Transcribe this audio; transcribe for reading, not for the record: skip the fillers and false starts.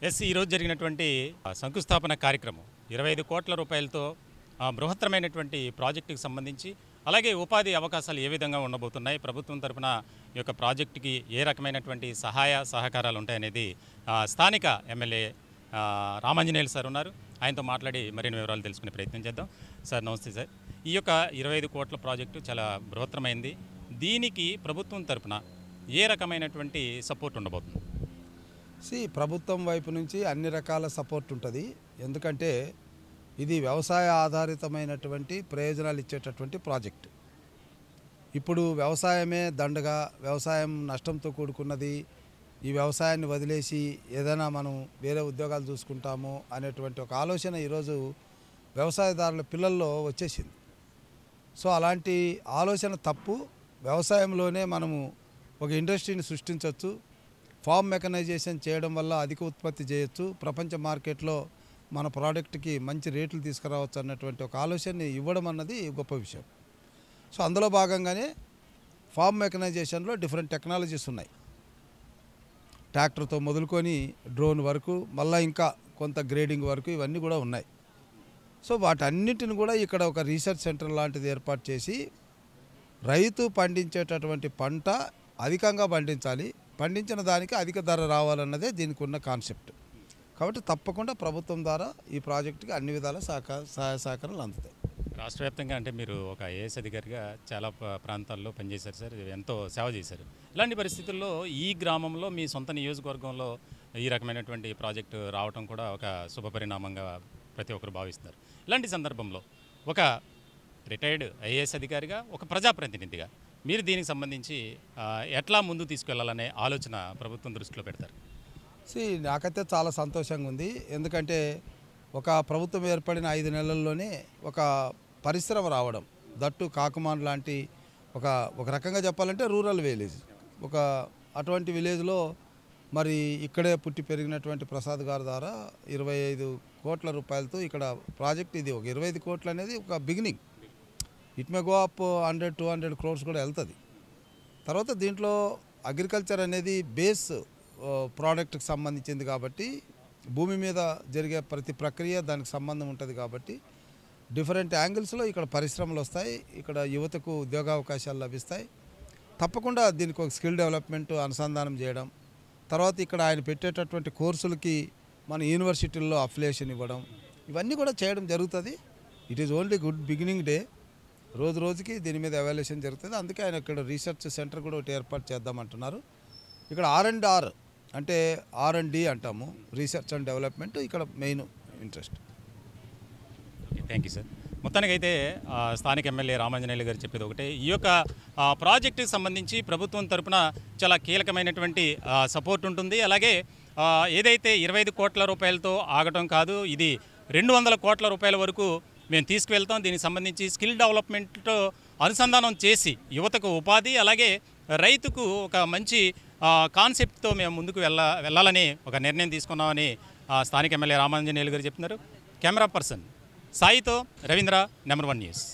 ఈరోజు జరిగినటువంటి శంకుస్థాపన కార్యక్రమం 25 కోట్ల రూపాయలతో బృహత్తరమైనటువంటి ప్రాజెక్టుకి సంబంధించి అలాగే ఉపాధి అవకాశాలు ఏ విధంగా ఉండబోతున్నాయి, ప్రభుత్వం తరపున ఈ యొక్క ప్రాజెక్టుకి ఏ రకమైనటువంటి సహాయ సహకారాలు ఉంటాయనేది స్థానిక ఎమ్మెల్యే రామాంజనేయులు సార్ ఉన్నారు. ఆయనతో మాట్లాడి మరిన్ని వివరాలు తెలుసుకునే ప్రయత్నం చేద్దాం. సార్ నమస్తే సార్. ఈ యొక్క 25 కోట్ల ప్రాజెక్టు చాలా బృహత్తరమైంది. దీనికి ప్రభుత్వం తరపున ఏ రకమైనటువంటి సపోర్ట్ ఉండబోతుంది? ప్రభుత్వం వైపు నుంచి అన్ని రకాల సపోర్ట్ ఉంటుంది. ఎందుకంటే ఇది వ్యవసాయ ఆధారితమైనటువంటి ప్రయోజనాలు ఇచ్చేటటువంటి ప్రాజెక్టు. ఇప్పుడు వ్యవసాయమే దండగా, వ్యవసాయం నష్టంతో కూడుకున్నది, ఈ వ్యవసాయాన్ని వదిలేసి ఏదైనా మనం వేరే ఉద్యోగాలు చూసుకుంటాము అనేటువంటి ఒక ఆలోచన ఈరోజు వ్యవసాయదారుల పిల్లల్లో వచ్చేసింది. సో అలాంటి ఆలోచన తప్పు. వ్యవసాయంలోనే మనము ఒక ఇండస్ట్రీని సృష్టించవచ్చు. ఫార్మ్ మెకనైజేషన్ చేయడం వల్ల అధిక ఉత్పత్తి చేయొచ్చు, ప్రపంచ మార్కెట్లో మన ప్రోడక్ట్కి మంచి రేట్లు తీసుకురావచ్చు అన్నటువంటి ఒక ఆలోచనని ఇవ్వడం అన్నది గొప్ప విషయం. సో అందులో భాగంగానే ఫార్మ్ మెకనైజేషన్లో డిఫరెంట్ టెక్నాలజీస్ ఉన్నాయి. ట్రాక్టర్తో మొదలుకొని డ్రోన్ వరకు, మళ్ళీ ఇంకా కొంత గ్రేడింగ్ వరకు ఇవన్నీ కూడా ఉన్నాయి. సో వాటన్నిటిని కూడా ఇక్కడ ఒక రీసెర్చ్ సెంటర్ లాంటిది ఏర్పాటు చేసి రైతు పండించేటటువంటి పంట అధికంగా పండించాలి, పండించిన దానికి అధిక ధర రావాలన్నదే దీనికి ఉన్న కాన్సెప్ట్. కాబట్టి తప్పకుండా ప్రభుత్వం ద్వారా ఈ ప్రాజెక్టుకి అన్ని విధాల సహాయ సహకారాలు అందుతాయి. రాష్ట్ర వ్యాప్తంగా అంటే మీరు ఒక ఐఏఎస్ అధికారిగా చాలా ప్రాంతాల్లో పనిచేశారు సార్, ఎంతో సేవ చేశారు. ఇలాంటి పరిస్థితుల్లో ఈ గ్రామంలో మీ సొంత నియోజకవర్గంలో ఈ రకమైనటువంటి ప్రాజెక్టు రావడం కూడా ఒక శుభపరిణామంగా ప్రతి ఒక్కరు భావిస్తున్నారు. ఇలాంటి సందర్భంలో ఒక రిటైర్డ్ ఐఏఎస్ అధికారిగా, ఒక ప్రజాప్రతినిధిగా మీరు దీనికి సంబంధించి ఎట్లా ముందు తీసుకెళ్లాలనే ఆలోచన ప్రభుత్వం దృష్టిలో పెడతారు? నాకైతే చాలా సంతోషంగా ఉంది. ఎందుకంటే ఒక ప్రభుత్వం ఏర్పడిన 5 నెలల్లోనే ఒక పరిశ్రమ రావడం, దట్టు కాకుమాన్ లాంటి ఒక రకంగా చెప్పాలంటే రూరల్ విలేజ్, ఒక అటువంటి విలేజ్లో మరి ఇక్కడే పుట్టి పెరిగినటువంటి ప్రసాద్ గారి ద్వారా 25 కోట్ల రూపాయలతో ఇక్కడ ప్రాజెక్ట్, ఇది ఒక 25 కోట్లు అనేది ఒక beginning. It may go up 100-200 crores కూడా వెళ్తుంది. తర్వాత దీంట్లో అగ్రికల్చర్ అనేది బేస్ ప్రోడక్ట్కి సంబంధించింది కాబట్టి భూమి మీద జరిగే ప్రతి ప్రక్రియ దానికి సంబంధం ఉంటుంది. కాబట్టి డిఫరెంట్ యాంగిల్స్లో ఇక్కడ పరిశ్రమలు వస్తాయి, ఇక్కడ యువతకు ఉద్యోగావకాశాలు లభిస్తాయి. తప్పకుండా దీనికి ఒక స్కిల్ డెవలప్మెంట్ అనుసంధానం చేయడం, తర్వాత ఇక్కడ ఆయన పెట్టేటటువంటి కోర్సులకి మన యూనివర్సిటీల్లో అఫిలియేషన్ ఇవ్వడం, ఇవన్నీ కూడా చేయడం జరుగుతుంది. It is only good beginning day. రోజు రోజుకి దీని మీద ఎవాల్యుయేషన్ జరుగుతుంది. అందుకే ఆయన ఇక్కడ రీసెర్చ్ సెంటర్ కూడా ఒకటి ఏర్పాటు చేద్దామంటున్నారు. ఇక్కడ R&R అంటే R&D అంటాము, రీసెర్చ్ అండ్ డెవలప్మెంట్ ఇక్కడ main interest. Thank you sir. మొత్తానికైతే స్థానిక ఎమ్మెల్యే రామాంజనేయులు గారు చెప్పేది ఒకటే, ఈ యొక్క ప్రాజెక్టుకి సంబంధించి ప్రభుత్వం తరపున చాలా కీలకమైనటువంటి సపోర్ట్ ఉంటుంది. అలాగే ఏదైతే 25 కోట్ల రూపాయలతో ఆగటం కాదు, ఇది 200 కోట్ల రూపాయల వరకు మేము తీసుకువెళ్తాం. దీనికి సంబంధించి స్కిల్ డెవలప్మెంట్తో అనుసంధానం చేసి యువతకు ఉపాధి, అలాగే రైతుకు ఒక మంచి కాన్సెప్ట్తో మేము ముందుకు వెళ్ళాలని ఒక నిర్ణయం తీసుకున్నామని స్థానిక ఎమ్మెల్యే రామాంజనేయులు గారు చెప్తున్నారు. కెమెరా పర్సన్ సాయితో రవీంద్ర, నెంబర్ 1 న్యూస్.